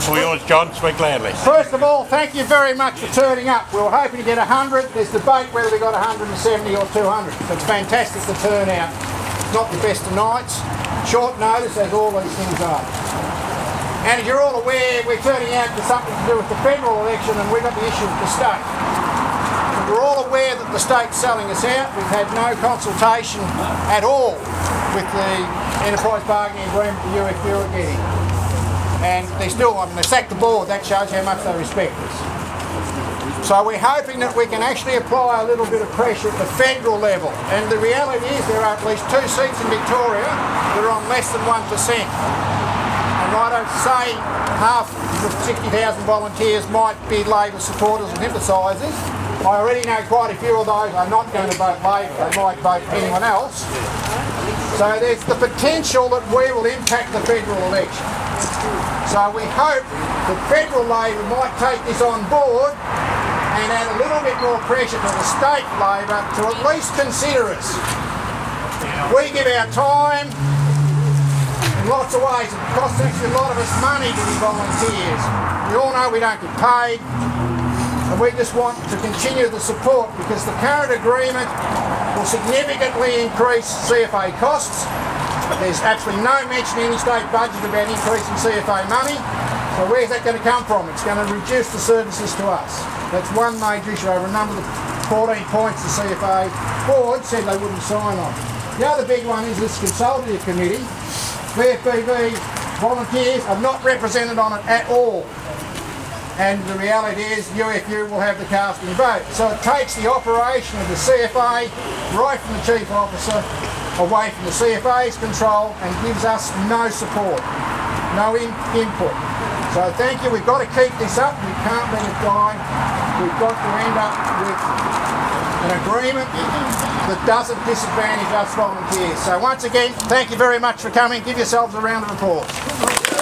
All yours, John. Speak loudly. First of all, thank you very much for turning up. We were hoping to get 100. There's debate whether we got 170 or 200. It's fantastic the turnout. It's not the best of nights. Short notice, as all these things are. And as you're all aware, we're turning out for something to do with the federal election, and we've got the issue with the state. We're all aware that the state's selling us out. We've had no consultation at all with the enterprise bargaining agreement the UFU are getting. And they sacked the board. That shows how much they respect us. So we're hoping that we can actually apply a little bit of pressure at the federal level. And the reality is there are at least 2 seats in Victoria that are on less than 1%. And I don't say half of 60,000 volunteers might be Labor supporters and sympathisers. I already know quite a few of those are not going to vote Labor. They might vote anyone else. So there's the potential that we will impact the federal election. So we hope that federal Labor might take this on board and add a little bit more pressure to the state Labor to at least consider us. We give our time in lots of ways. It costs actually a lot of us money to be volunteers. We all know we don't get paid, and we just want to continue the support because the current agreement will significantly increase CFA costs. There's absolutely no mention in any state budget about increasing CFA money. So where's that going to come from? It's going to reduce the services to us. That's one major issue over a number of the 14 points the CFA board said they wouldn't sign on. The other big one is this consultative committee. VFBB volunteers are not represented on it at all. And the reality is UFU will have the casting vote. So it takes the operation of the CFA right from the Chief Officer away from the CFA's control and gives us no support, no input. So thank you, we've got to keep this up, we can't let it die. We've got to end up with an agreement that doesn't disadvantage us volunteers. So once again, thank you very much for coming. Give yourselves a round of applause.